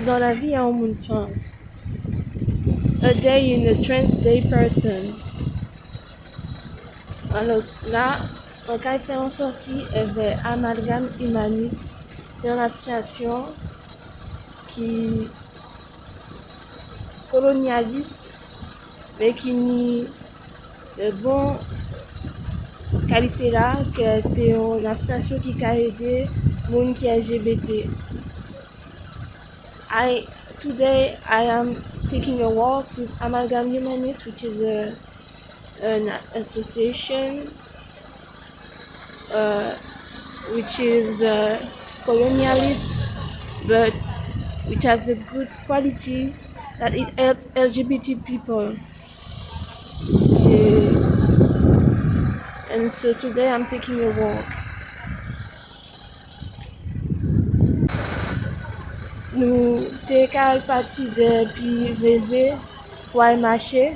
dans la vie, il y a un monde trans. A day in a trans day person. Alors là, on a fait en sortie avec Amalgame Humaniste. C'est une association qui colonialiste, mais qui nie de bonne qualité là, que c'est une association qui a aidé les gens qui sont LGBT. Today I am taking a walk with Amalgam Humanist, which is an association which is colonialist, but which has the good quality that it helps LGBT people. And so today I'm taking a walk. Nous sommes partis depuis Rézé pour aller marcher.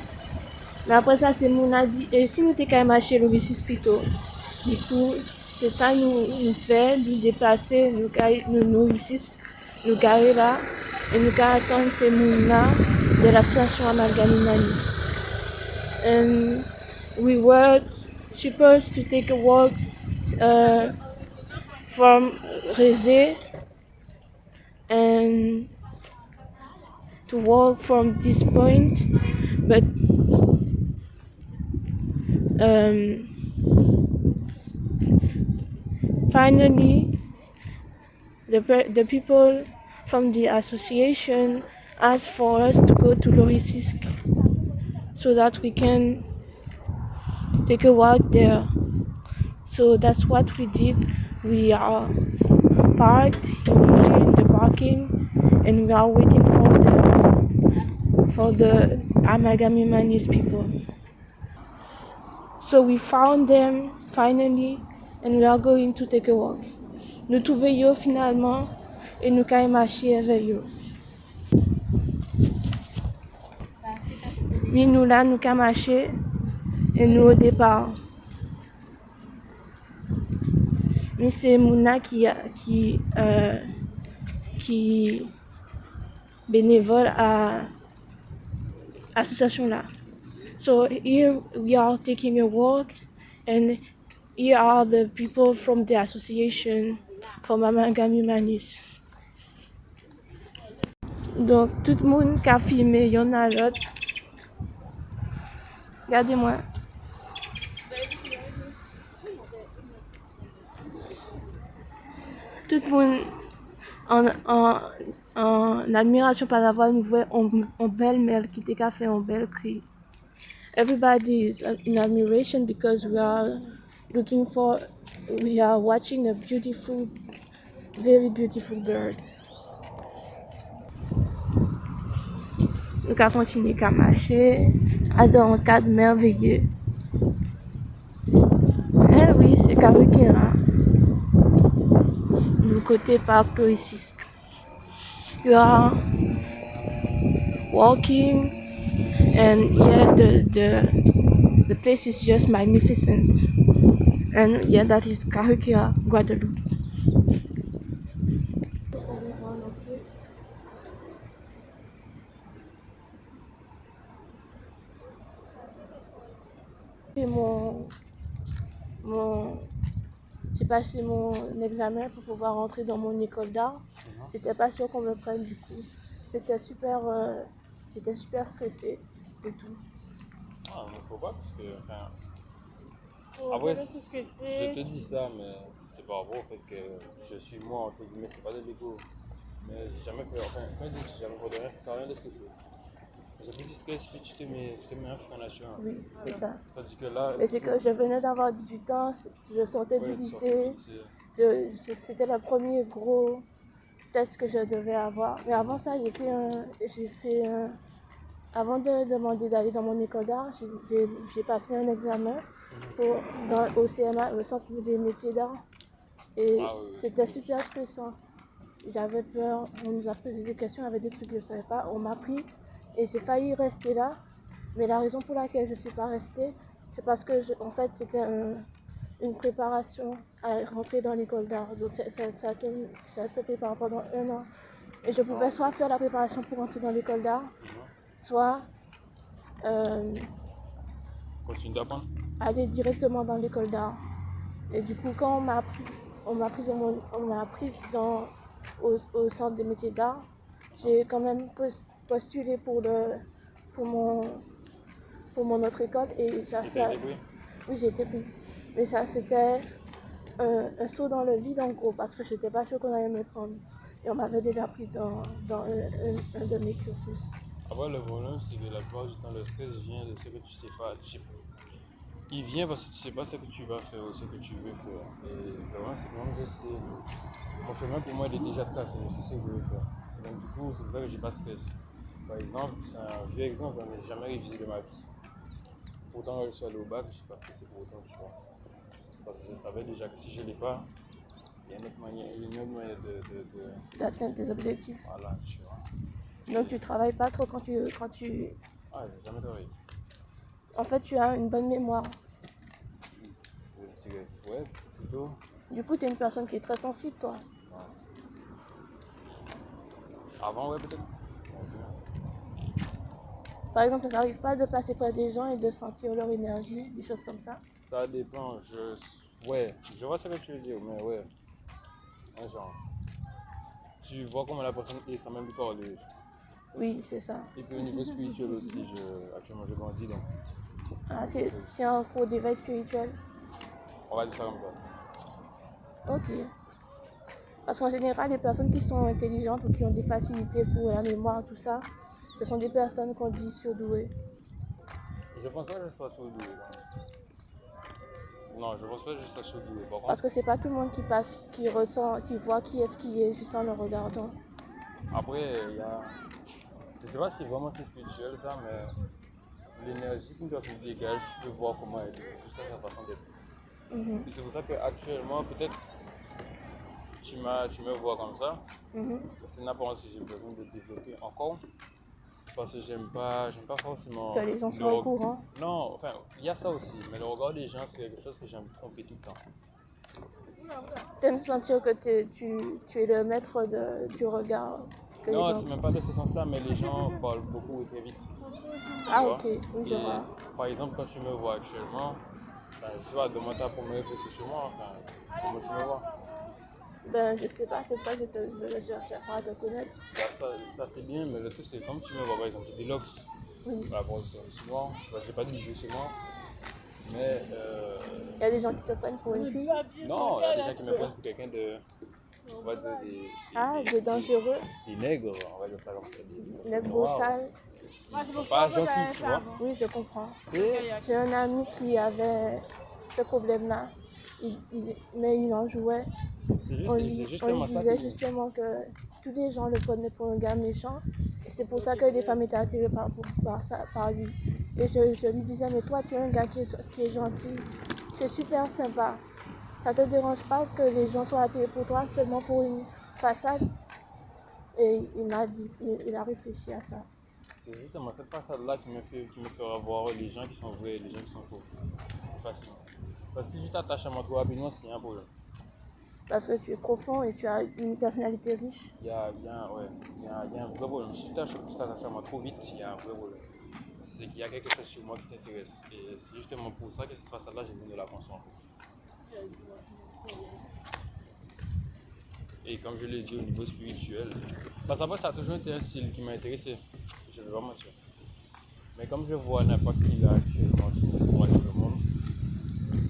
Mais après ça, c'est mon a dit, et si nous sommes marcher le Rissis plutôt. Du coup, c'est ça nous fait, nous déplacer, nous Rissis, nous garer là, et nous attendre ces gens-là de l'association Amalgame Humaniste. And we were supposed to take a walk from Rézé and to walk from this point, but finally the people from the association asked for us to go to Lorisisk so that we can take a walk there. So that's what we did. We are parked in the parking and we are waiting for the Amalgame Humanist people. So we found them finally and we are going to take a walk. Nous trouvons finalement et nous allons marcher avec eux. Oui, nous là, nous allons marcher et nous au départ. Mais c'est Mouna qui bénévole à l'association là. So here we are taking a walk and here are the people from the association from Amalgame Humanist. Donc tout le monde qui a filmé, il y en a l'autre. Regardez-moi. Tout le monde en admiration par avoir une voix en belle mère qui t'a fait un bel cri. Everybody is in admiration because we are watching a beautiful, very beautiful bird. Nous allons continuer à marcher dans un cadre merveilleux. Eh oui, c'est Karukira. Du côté parc Lorisisk. You are walking and yeah, the place is just magnificent. And yeah, that is Karukira, Guadeloupe. J'ai passé mon examen pour pouvoir rentrer dans mon école d'art. J'étais pas sûre qu'on me prenne du coup. J'étais super stressée et tout. Ah, mais faut pas parce que, enfin, Après, je te dis ça, mais c'est pas vrai, au fait que je suis moi, entre guillemets, c'est pas de l'ego. Mais j'ai jamais fait, enfin, quand je dis que j'ai jamais fait de rien, ça sert à rien de stresser. C'est plus discret si tu te mets en freination. Oui, c'est ça. Tandis que là, Mais c'est que je venais d'avoir 18 ans, je sortais du lycée. C'était le premier gros test que je devais avoir. Mais avant ça, avant de demander d'aller dans mon école d'art, j'ai passé un examen au CMA, le Centre des métiers d'art. Et c'était super stressant. J'avais peur, on nous a posé des questions, il y avait des trucs que je ne savais pas. On m'a pris et j'ai failli rester là. Mais la raison pour laquelle je ne suis pas restée, c'est parce que en fait, c'était une préparation à rentrer dans l'école d'art. Donc ça te prépare pendant 1 an. Et je pouvais soit faire la préparation pour entrer dans l'école d'art, soit Continue d'apprendre. aller directement dans l'école d'art. Et du coup, quand on m'a prise au centre des métiers d'art, j'ai quand même postulé pour mon autre école et oui, j'ai été prise. Mais ça, c'était un saut dans le vide en gros parce que je n'étais pas sûre qu'on allait me prendre. Et on m'avait déjà prise dans un de mes cursus. Après, le problème, c'est que la plupart du temps, le stress vient de ce que tu sais pas. Il vient parce que tu sais pas ce que tu vas faire ou ce que tu veux faire. Et vraiment, c'est comme je sais. Mon chemin pour moi, il est déjà tracé. Je sais ce que je veux faire. Et donc, du coup, c'est pour ça que j'ai pas de stress. Par exemple, c'est un vieux exemple, mais j'ai jamais révisé de ma vie. Pourtant, je suis allé au bac, je sais pas ce que c'est pour autant, tu vois. Parce que je savais déjà que si je l'ai pas, il y a une autre manière, D'atteindre tes objectifs. Voilà, tu vois. Donc tu travailles pas trop quand tu... Ah, j'ai jamais travaillé. En fait, tu as une bonne mémoire. Je dirais, ouais, plutôt. Du coup, tu es une personne qui est très sensible, toi. Ouais. Avant, ouais, peut-être. Par exemple, ça t'arrive pas de passer près des gens et de sentir leur énergie, des choses comme ça? Ça dépend. Ouais, je vois ce que tu veux dire, mais ouais. Un genre. Tu vois comment la personne est sans même lui parler. Oui, c'est ça. Et puis au niveau spirituel aussi, actuellement je grandis donc. Ah, tu es en cours d'éveil spirituel? On va dire ça comme ça. Ok. Parce qu'en général, les personnes qui sont intelligentes ou qui ont des facilités pour la mémoire, tout ça, ce sont des personnes qu'on dit surdouées. Je pense pas que je sois surdoué. Non, je pense pas que je sois surdoué. Par contre, Parce que c'est pas tout le monde qui passe, qui ressent, qui voit qui est juste en le regardant. après, il y a. Je sais pas si vraiment c'est spirituel ça, mais l'énergie qu'une personne dégage, tu peux voir comment elle est, juste à sa façon d'être. Et c'est pour ça qu'actuellement, peut-être, tu me vois comme ça. C'est une apparence que j'ai besoin de développer encore. Parce que j'aime pas forcément. Que les gens soient au courant. Non, enfin, il y a ça aussi, mais le regard des gens, c'est quelque chose que j'aime tromper tout le temps. T'aimes sentir que tu es le maître du regard. Que Non, les gens... c'est même pas de ce sens-là, mais les gens parlent beaucoup et très vite. Ah, Tu vois? ok, oui, je Et, vois. par exemple, quand tu me vois actuellement, enfin, je sais pas, demande ta première réflexion sur moi, enfin, comment tu me vois. Ben, je sais pas, c'est pour ça que je cherche à te connaître. Bah, ça c'est bien, mais le truc c'est comme tu me vois, par exemple, j'ai des locks par rapport sur moi, j'ai pas de bijoux sur moi, mais Il y a des gens qui te prennent pour une fille. non, il y a des gens qui me prennent pour quelqu'un de, on va dire, De dangereux, des nègres, on va dire ça comme ça, les beaux sales. Ils sont pas gentils, tu vois. Oui, je comprends. Et J'ai un ami qui avait ce problème-là, mais il en jouait. c'est On lui justement ça disait qui... justement que tous les gens le prenaient pour un gars méchant. Et c'est pour ça que les femmes étaient attirées par lui. Et je lui disais, mais toi, tu es un gars qui est gentil, tu es super sympa. Ça te dérange pas que les gens soient attirés pour toi seulement pour une façade? Et il m'a dit, il a réfléchi à ça. C'est justement cette façade-là qui me fera voir les gens qui sont vrais et les gens qui sont faux. Facilement. Parce que si tu t'attaches à moi trop rapidement, c'est un problème. Parce que tu es profond et tu as une personnalité riche. Il y a un vrai problème. Si tu t'attaches à moi trop vite, il y a un vrai problème. C'est qu'il y a quelque chose sur moi qui t'intéresse. Et c'est justement pour ça que cette façade-là, j'ai besoin de la construire. Et comme je l'ai dit au niveau spirituel, parce qu'après ça a toujours été un style qui m'a intéressé. Je vais vraiment dire. Mais comme je vois l'impact qu'il a actuellement sur le monde,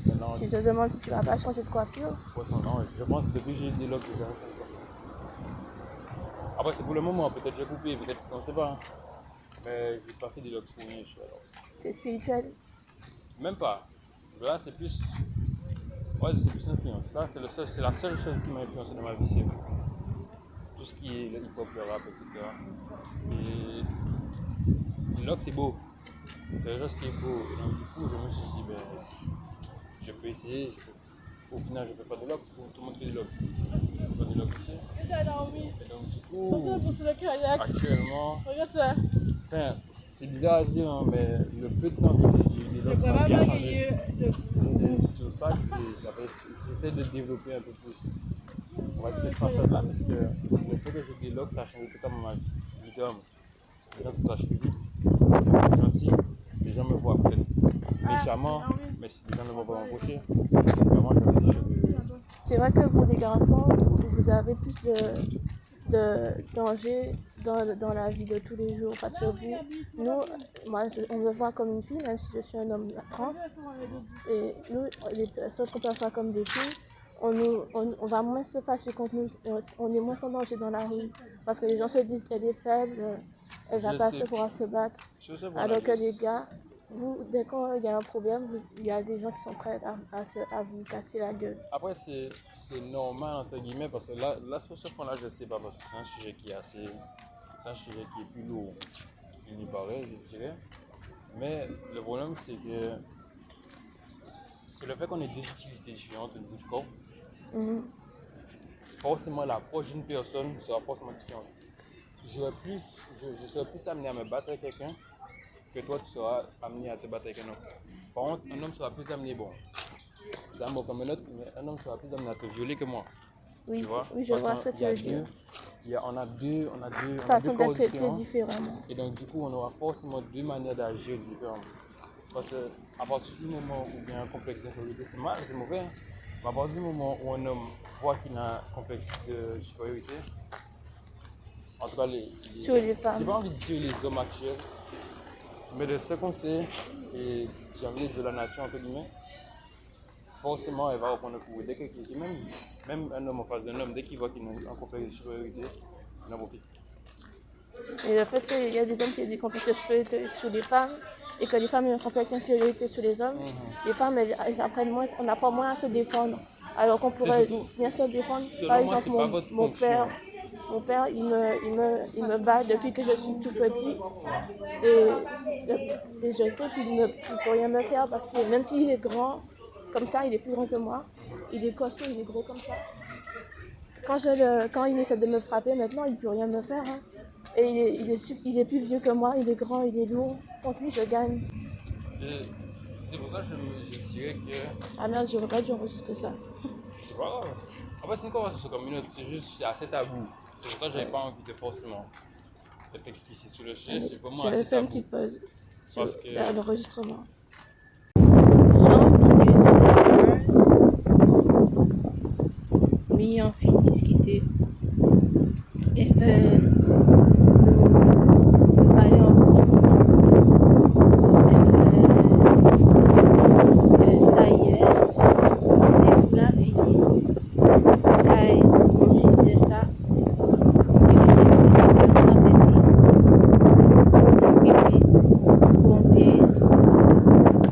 maintenant, Tu te demandes si tu vas pas changer de coiffure. non, je pense que depuis que j'ai des locks, je vais faire quoi. Après, c'est pour le moment, peut-être j'ai coupé, peut-être, on ne sait pas. Hein. Mais j'ai pas fait des locks pour rien, je suis alors. C'est spirituel. Même pas. Là, c'est plus. Ouais, c'est plus l'influence. Ça, c'est la seule chose qui m'a influencé dans ma vie, c'est tout ce qui est le hip-hop, le rap, etc. Et le lock, c'est beau. C'est quelque chose qui est beau. Et donc, du coup, je me suis dit, ben, je peux essayer. Au final, je peux faire des locks pour te montrer des locks. Je peux faire des locks ici. Et donc, du coup, actuellement, enfin, c'est bizarre à dire, hein, mais le peu de temps que j'ai eu des locks m'a bien changé. C'est sur ça que j'essaie de développer un peu plus. on va dire cette façade-là, parce que le fait que j'ai des locks, ça a changé totalement ma vie d'homme. Les gens se touchent plus vite, ils sont plus gentils, les gens me voient peut-être méchamment, mais si les gens ne me voient pas m'approcher, vraiment, j'avais des cheveux. C'est vrai que pour les garçons, vous avez plus de danger dans la vie de tous les jours. Parce que on me voit comme une fille, même si je suis un homme trans. Et nous, les personnes qu'on perçoit comme des filles, on va moins se fâcher contre nous, on est moins en danger dans la rue. Parce que les gens se disent qu'elle est faible, elle va pas se pouvoir se battre. Alors que les gars, dès qu'il y a un problème, il y a des gens qui sont prêts à vous casser la gueule. Après, c'est normal, entre guillemets, parce que là sur ce point-là, je ne sais pas, parce que c'est un sujet qui est plus lourd qu'il n'y paraît, je dirais. Mais le problème, c'est que le fait qu'on ait deux utilités différentes au niveau du corps, forcément, l'approche d'une personne sera forcément différente. Je serais plus amené à me battre avec quelqu'un que toi, tu seras amené à te battre avec un homme. Par contre, un homme sera plus amené, bon, c'est un mot comme un autre, mais un homme sera plus amené à te violer que moi. Oui, tu vois? Oui, je vois ce que tu veux dire. On a deux façon d'être traité différemment. Et donc, du coup, on aura forcément deux manières d'agir différentes. Parce qu'à partir du moment où il y a un complexe d'infériorité, c'est mal, c'est mauvais. Mais à partir du moment où un homme voit qu'il a un complexe de supériorité, en tout cas, sur les femmes. J'ai pas envie de dire les hommes actuels, mais de ce qu'on sait, et j'ai envie de dire la nature, entre guillemets, forcément, elle va reprendre le pouvoir. Même un homme en face d'un homme, dès qu'il voit qu'il a un complexe de supériorité, il en profite. Et le fait qu'il y a des hommes qui ont des complexes de supériorité sur les femmes, et que les femmes ont un complexe d'infériorité sur les hommes, les femmes, elles apprennent moins, on apprend moins à se défendre. Alors qu'on pourrait bien se défendre. Par exemple, mon père, il me bat depuis que je suis tout petit. Et je sais qu'il ne peut rien me faire parce que même s'il est grand, comme ça, il est plus grand que moi. Il est costaud, il est gros comme ça. Quand il essaie de me frapper, maintenant, il ne peut rien me faire. Hein. Et il est plus vieux que moi, il est grand, il est lourd. Contre lui, je gagne. C'est pour ça que je dirais que... Ah merde, j'aurais pas dû enregistrer ça. C'est pas grave. En fait, c'est une conversation comme une autre, c'est juste c'est assez tabou. C'est pour ça que j'avais pas envie de forcément être explicite sur le sujet. C'est pour moi j'avais assez fait tabou. une petite pause sur l'enregistrement. Mais on finit de discuter. Et ben, nous parler un petit moment. Ça y est, on est là fini. Kai, c'était ça.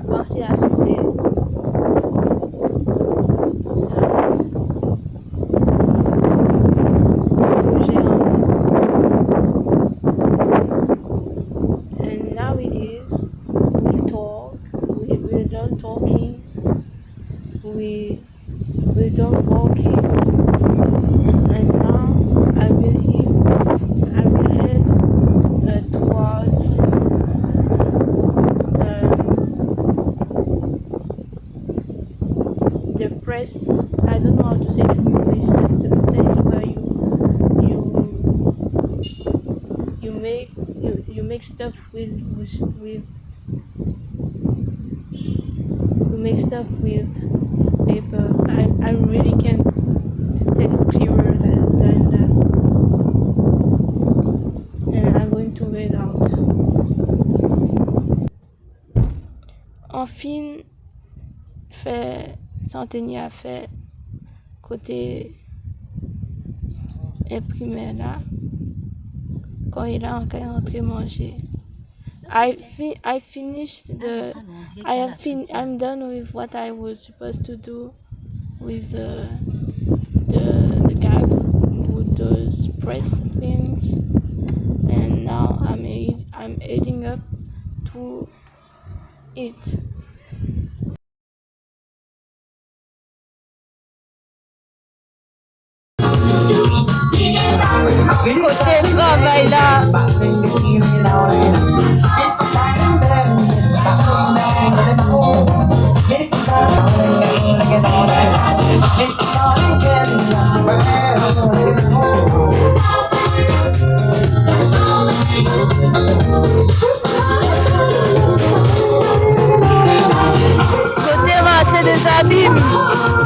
Penser à ceci. And now it is, we talk, we're done talking, we're done walking, and now I will head towards the press. I don't know how to say it in English. That's the place where you make stuff with you make stuff with paper. I really can't take it clearer than that. And I'm going to read out. Enfin, fait s'enseigner à faire côté imprimé là quand il a encore rentré manger. I'm done with what I was supposed to do with the guy who does press things, and now I'm heading up to it. Côté travail là. Bim.